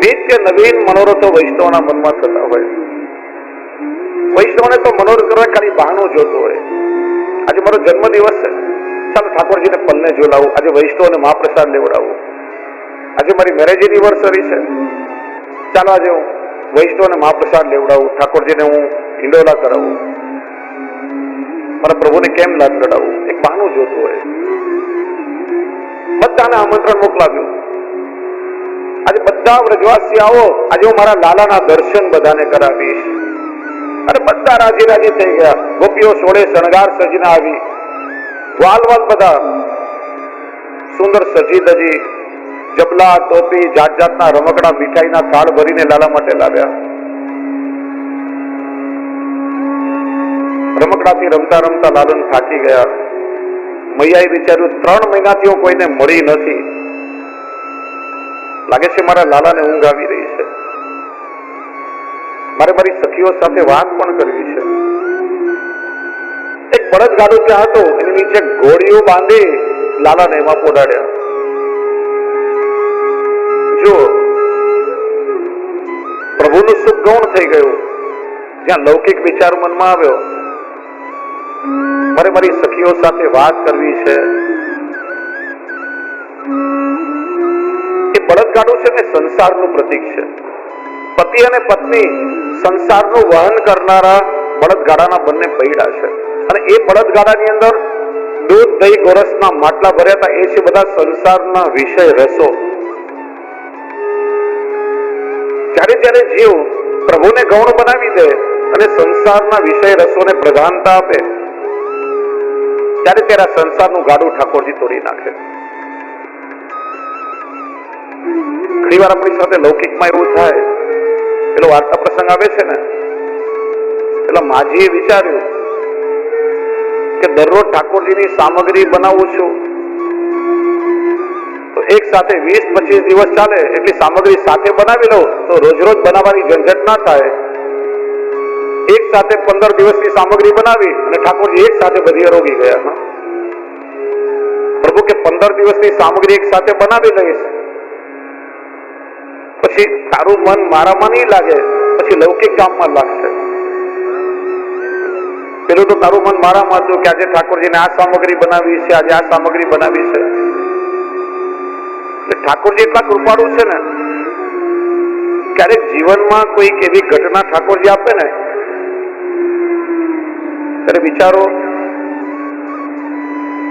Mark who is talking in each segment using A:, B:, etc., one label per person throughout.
A: નિત્ય નવીન મનોરથો વૈષ્ણવના મનમાં થતા હોય. વૈષ્ણવને તો મનોરથ કરવા ખાલી બહાનું જોતું હોય. આજે મારો જન્મદિવસ છે, ચાલો ઠાકોરજીને પલ્લે ઝુલાવું, આજે વૈષ્ણવને મહાપ્રસાદ લેવડાવું. આજે મારી મેરેજ એનિવર્સરી છે, ચાલો આજે હું વૈષ્ણવને મહાપ્રસાદ લેવડાવું, ઠાકોરજીને હું હિંડોલા કરાવું, મારા પ્રભુને કેમ લાડ લડાવું, એક બહાનું જોતું હોય. બધાને આમંત્રણ મોકલાવ્યું. આજે બધા વ્રજવાસી આવો, આજે હું મારા લાલાના દર્શન બધાને કરાવીશ. અને બધા રાજી રાજી થઈ ગયા. ગોપીઓ સોળે શણગાર સજીને આવી, વાલ વાલ બધા સુંદર સજી ધજી, જબલા ટોપી જાત જાતના રમકડા મીઠાઈના થાળ ભરીને લાલા માટે લાવ્યા. રમકડાથી રમતા રમતા લાલન થાકી ગયા. મૈયાએ વિચાર્યું 3 મહિનાથી હું કોઈને મળી નથી, લાગે છે મારા લાલાને ઊંઘ આવી રહી છે, મારે મારી સખીઓ સાથે વાત પણ કરવી છે. એક બળદગાડું ત્યાં હતો, એની નીચે ઘોડીઓ બાંધી લાલાને એમાં પોડાડ્યા. જો પ્રભુનું સુખ ગૌણ થઈ ગયું. જ્યાં લૌકિક વિચાર મનમાં આવ્યો, મારે મારી સખીઓ સાથે વાત કરવી છે. એ બળદગાડું છે ને સંસારનું પ્રતીક છે. પતિ અને પત્ની સંસારનું વહન કરનારા બળદગાડાના બંને પૈડા છે. અને એ બળદગાડાની અંદર દૂધ દહીં ગોરસના માટલા ભર્યા હતા. એ છે બધા સંસારના વિષય રસો. જ્યારે જ્યારે જીવ પ્રભુને ગૌણ બનાવી દે અને સંસારના વિષય રસોને પ્રધાનતા આપે, ત્યારે ત્યારે સંસારનું ગાડું ઠાકોરજી તોડી નાખે. ઘણી વાર આપણી સાથે લૌકિકમાં એવું થાય. પેલો વાર્તા પ્રસંગ આવે છે ને, પેલા માજીએ વિચાર્યું કે દરરોજ ઠાકોરજીની સામગ્રી બનાવું છું તો એક સાથે 20-25 દિવસ ચાલે એટલી સામગ્રી સાથે બનાવી લઉં તો રોજ રોજ બનાવવાની ઝંઝટ ના થાય. એક સાથે 15 દિવસની સામગ્રી બનાવી અને ઠાકોરજી એક સાથે બધી આરોગી ગયા. પ્રભુ કે 15 દિવસની સામગ્રી એક સાથે બનાવી લઈશ, પછી તારું મન મારામાં નહીં લાગે, પછી લૌકિક કામમાં લાગશે. પેલું તો તારું મન મારામાં હતું કે આજે ઠાકોરજીને આ સામગ્રી બનાવી છે, આજે આ સામગ્રી બનાવી છે. ઠાકોરજી એટલા કૃપાળુ છે ને, ક્યારેક જીવનમાં કોઈક એવી ઘટના ઠાકોરજી આપે ને, ત્યારે વિચારો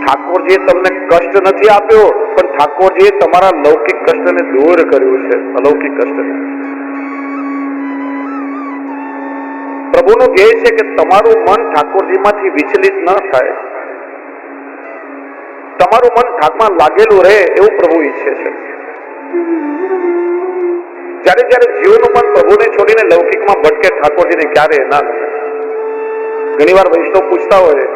A: ઠાકોરજીએ તમને કષ્ટ નથી આપ્યો, પણ ઠાકોરજીએ તમારા લૌકિક કષ્ટને દૂર કર્યું છે, અલૌકિક કષ્ટને. પ્રભુનું ધ્યેય છે કે તમારું મન ઠાકોરજીમાંથી વિચલિત ન થાય, તમારું મન ઠાકમાં લાગેલું રહે એવું પ્રભુ ઈચ્છે છે. જ્યારે જ્યારે જીવનું મન પ્રભુને છોડીને લૌકિકમાં ભટકે, ઠાકોરજીને ક્યારે ના ગમે. ઘણી વાર વૈષ્ણવ પૂછતા હોય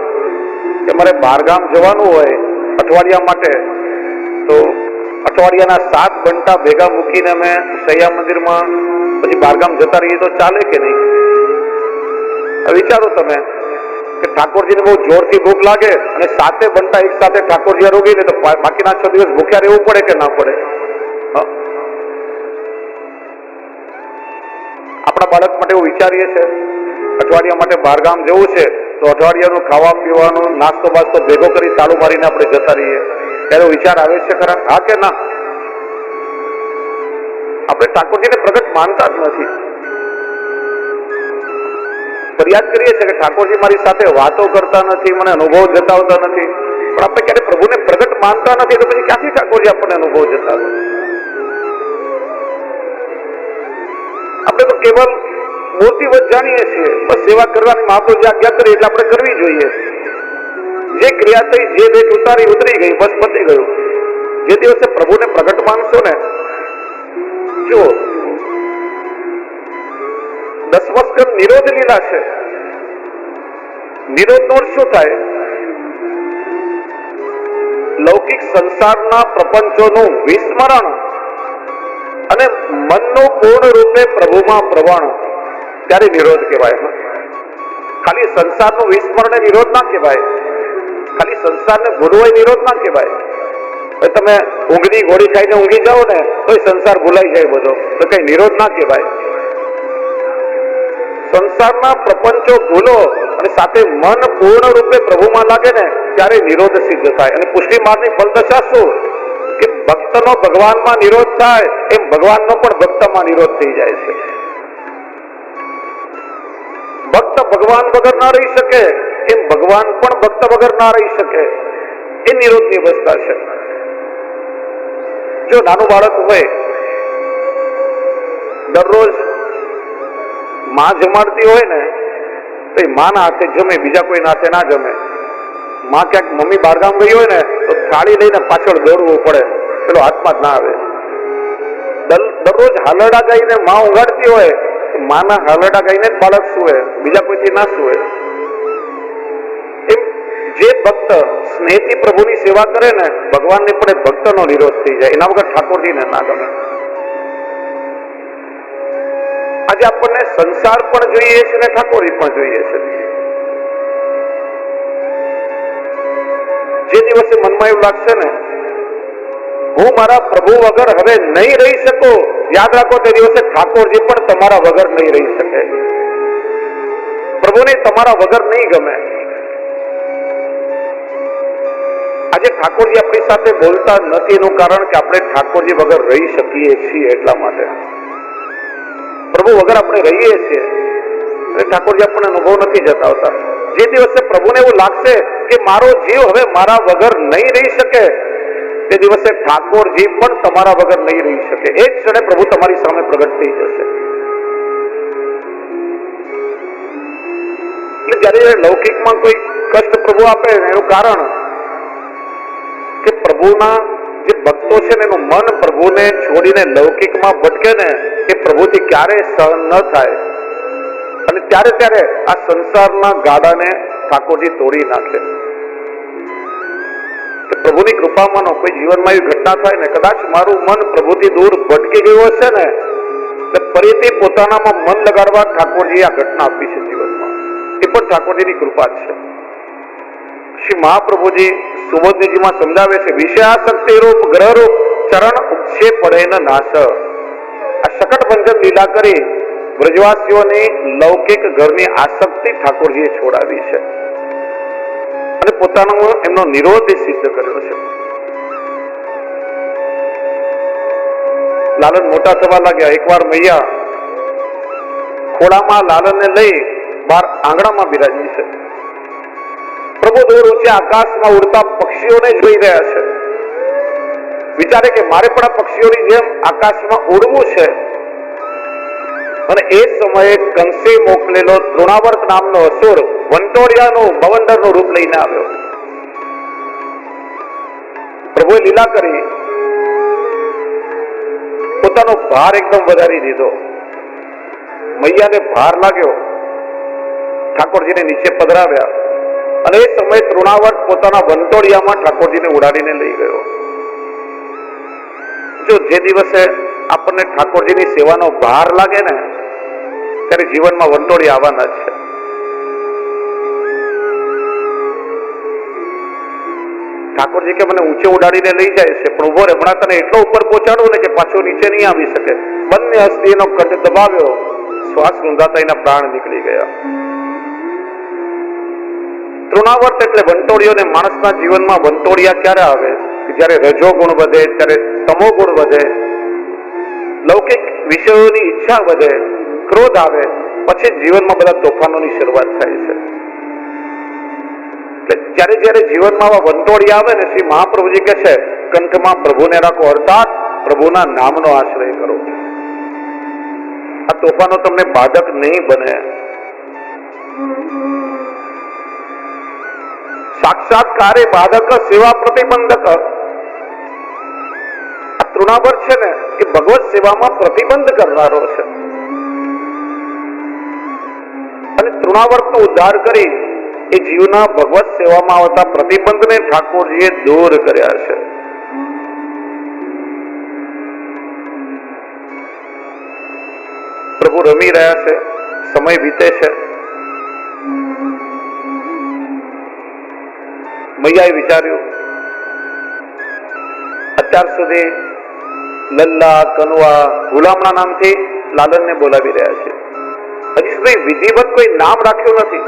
A: કે મારે બહારગામ જવાનું હોય અઠવાડિયા માટે, તો અઠવાડિયાના 7 ઘંટા ભેગા મૂકીને અમે સૈયા મંદિરમાં પછી બહારગામ જતા રહીએ તો ચાલે કે નહીં? વિચારો તમે કે ઠાકોરજીને બહુ જોરથી ભૂખ લાગે અને 7 ઘંટા એક સાથે ઠાકોરજી આરોગી લે તો બાકીના 6 દિવસ ભૂખ્યા રહેવું પડે કે ના પડે? આપણા બાળક માટે એવું વિચારીએ છીએ અઠવાડિયા માટે બહારગામ જવું છે તો અઠવાડિયાનું ખાવા પીવાનું નાસ્તો બાસ્તો ભેગો કરી તાળું મારીને આપણે જતા રહીએ, ત્યારે વિચાર આવે છે ખરા? હા કે ના? આપણે ઠાકોરજીને પ્રગટ માનતા જ નથી. ફરિયાદ કરીએ છીએ કે ઠાકોરજી મારી સાથે વાતો કરતા નથી, મને અનુભવ જતાવતા નથી. પણ આપણે ક્યારે પ્રભુને પ્રગટ માનતા નથી, તો પછી ક્યાંથી ઠાકોરજી આપણને અનુભવ જતાવે? આપણે તો કેવલ મૂર્તિવત જાણીએ છીએ, બસ સેવા કરવાની મહાપ્રભુ જે આજ્ઞા કરી એટલે આપણે કરવી જોઈએ. જે ક્રિયા થઈ, જે ભેટ ઉતારી ઉતરી ગઈ, બસ પતી ગયું. જે દિવસે પ્રભુને પ્રગટ માનશો ને, જો 10 વર્ષ નિરોધ લીલા છે. નિરોધ નો શું થાય? લૌકિક સંસારના પ્રપંચોનું વિસ્મરણ અને મનનું પૂર્ણ રૂપે પ્રભુમાં પ્રવણ, ત્યારે નિરોધ કહેવાય. ખાલી સંસારનું વિસ્મરણ નિરોધ ના કહેવાય, ખાલી સંસારને ભૂલવો નિરોધ ના કહેવાય. તમે ઊંઘની ગોળી ખાઈને ઊંઘી જાઓ ને તો સંસાર ભૂલાઈ જાય બધો, તો કઈ નિરોધ ના કહેવાય. સંસારના પ્રપંચો ભૂલો અને સાથે મન પૂર્ણ રૂપે પ્રભુમાં લાગે ને ત્યારે નિરોધ સિદ્ધ થાય. અને પુષ્ટિ માર્ગની ફલદશા શું કે ભક્તનો ભગવાનમાં નિરોધ થાય એમ ભગવાનનો પણ ભક્તમાં નિરોધ થઈ જાય છે. ભક્ત ભગવાન વગર ના રહી શકે એમ ભગવાન પણ ભક્ત વગર ના રહી શકે, એ નિરોધની અવસ્થા છે. જો નાનું બાળક હોય, દરરોજ માં જમાડતી હોય ને તો એ માના હાથે જમે, બીજા કોઈ હાથે ના જમે. માં ક્યાંક મમ્મી બહારગામ ગઈ હોય ને તો થાળી લઈને પાછળ દોડવું પડે, પેલો હાથમાં જ ના આવે. દરરોજ હાલરડા ગાઈને માં ઉગાડતી હોય, માના હાલરડા ગાઈને જ બાળક સુવે, બીજા કોઈથી ના સુવે. એમ જે ભક્ત સ્નેહથી પ્રભુની સેવા કરે ને ભગવાનને પણ એ ભક્તનો નિરોધ થઈ જાય. એના વગર ઠાકોરજીને ના ગમે. આજે આપણને સંસાર પણ જોઈએ છે ને ઠાકોરજી પણ જોઈએ છે. જે દિવસે મનમાં એવું લાગશે ને હું મારા પ્રભુ વગર હવે નહીં રહી શકું, યાદ રાખો તે દિવસે ઠાકોરજી પણ તમારા વગર નહીં રહી શકે. પ્રભુને તમારા વગર નહીં ગમે. આજે ઠાકોરજી આપણી સાથે બોલતા નથી એનું કારણ કે આપણે ઠાકોરજી વગર રહી શકીએ છીએ એટલા માટે. પ્રભુ વગર આપણે રહીએ છીએ અને ઠાકોરજી આપણને અનુભવ નથી જતાવતા. જે દિવસે પ્રભુને એવું લાગશે કે મારો જીવ હવે મારા વગર નહીં રહી શકે, તે દિવસે ઠાકોરજી પણ તમારા વગર નહીં રહી શકે. એ જ ક્ષણે પ્રભુ તમારી સામે પ્રગટ થઈ જશે. એટલે જયારે લૌકિકમાં કોઈ કષ્ટ પ્રભુ આપે એનું કારણ કે પ્રભુના જે ભક્તો છે ને એનું મન પ્રભુને છોડીને લૌકિકમાં ભટકે ને એ પ્રભુથી ક્યારેય સહન ન થાય. અને ત્યારે આ સંસારના ગાડાને ઠાકોરજી તોડી નાખે. પ્રભુની કૃપામાં કોઈ જીવનમાં એવી ઘટના થાય ને, કદાચ મારું મન પ્રભુથી દૂર ભટકી ગયું હશે ને એટલે ફરીથી પોતાનામાં મન લગાડવા ઠાકોરજી આ ઘટના આપી છે જીવનમાં. એ પણ ઠાકોરજીની કૃપા છે. શ્રી મહાપ્રભુજી સુબોધનીજીમાં સમજાવે છે, વિષયાસક્તિ રૂપ ગ્રહ રૂપ ચરણ ઉપછે પડે ન નાશ. આ શકટ ભંજન લીલા કરી વ્રજવાસીઓની લૌકિક ઘરની આસક્તિ ઠાકોરજીએ છોડાવી છે અને પોતાનો એમનો નિરોધ સિદ્ધ કર્યો છે. લાલન મોટા થવા લાગ્યા. એકવાર મૈયા ખોળામાં લાલનને લઈ બહાર આંગણામાં બિરાજી છે. પ્રભુ દૂર ઊંચે આકાશમાં ઉડતા પક્ષીઓને જોઈ રહ્યા છે. વિચારે કે મારે પણ આ પક્ષીઓની જેમ આકાશમાં ઉડવું છે. અને એ સમયે કંસે મોકલેલો તૃણાવર્ત નામનો અસુર વંટોળિયાનું બવંડરનું રૂપ લઈને આવ્યો. પ્રભુએ લીલા કરી, પોતાનો ભાર એકદમ વધારી દીધો. મૈયાને ભાર લાગ્યો, ઠાકોરજીને નીચે પધરાવ્યા અને એ સમયે તૃણાવર્ત પોતાના વંટોળિયામાં ઠાકોરજીને ઉડાડીને લઈ ગયો. જો જે દિવસે આપણને ઠાકોરજીની સેવાનો ભાર લાગે ને ત્યારે જીવનમાં વંટોળી આવવાના જ છે. ઠાકોરજી કે મને ઊંચે ઉડાડીને લઈ જાય છે, પણ ઉભો રે, હમણાં તને એટલો ઉપર પહોંચાડું ને કે પાછો નીચે નહીં આવી શકે. બંને હસ્તીનો કંઠ દબાવ્યો, શ્વાસ રૂંધાતા એના પ્રાણ નીકળી ગયા. તૃણાવર્ત એટલે વંટોળિયો. ને માણસના જીવનમાં વંટોળિયા ક્યારે આવે? જયારે રજો ગુણ વધે, ત્યારે તમો ગુણ વધે, લૌકિક વિષયોની ઈચ્છા વધે, ક્રોધ આવે, પછી જીવનમાં બધા તોફાનોની શરૂઆત થાય છે. જયારે જીવનમાં આવા વંટોળી આવે ને, શ્રી મહાપ્રભુજી કહે છે કંઠમાં પ્રભુને રાખો, અર્થાત પ્રભુના નામનો આશ્રય કરો. આ તોફાનો તમને બાધક નહીં બને. સાક્ષાત્કારે બાધક સેવા પ્રતિબંધક. આ તૃણાવર્ત છે ને એ ભગવત સેવામાં પ્રતિબંધ કરનારો છે. અને તૃણાવર્તનો ઉદ્ધાર કરી એ જીવના ભગવત સેવામાં આવતા પ્રતિબંધને ઠાકોરજીએ દૂર કર્યા છે. પ્રભુ રમી રહ્યા છે, સમય વીતે છે. મૈયાએ વિચાર્યું અત્યાર સુધી લલ્લા, કનવા, ગુલામના નામથી લાલનને બોલાવી રહ્યા છે. હજી સુધી વિધિવત કોઈ નામ રાખ્યું નથી.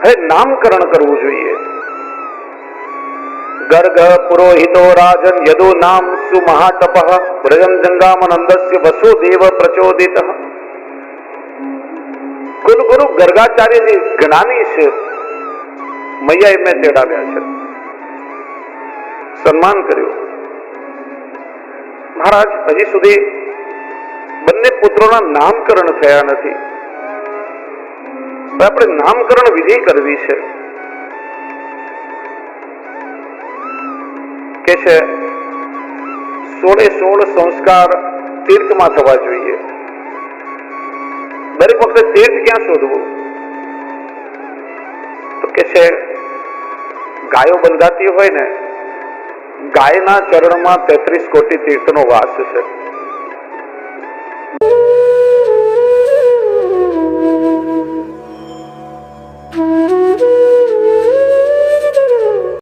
A: હવે નામકરણ કરવું જોઈએ. ગર્ગ પુરોહિતો રાજન યદો નામ સુમહાતપ વ્રજમ જંગામનંદસ્ય વસુદેવ પ્રચોદિત. કુલગુરુ ગર્ગાચાર્યજી જ્ઞાની છે, મૈયા એમને તેડાવ્યા છે, સન્માન કર્યું. મહારાજ, હજી સુધી બંને પુત્રોના નામકરણ થયા નથી. આપણે નામકરણ વિધિ કરવી છે. કે છે 16 સંસ્કાર તીર્થમાં થવા જોઈએ. દરેક વખતે તીર્થ ક્યાં શોધવું? તો કે છે ગાયો બંધાતી હોય ને, ગાયના ચરણમાં 33 કોટી તીર્થનો વાસ છે.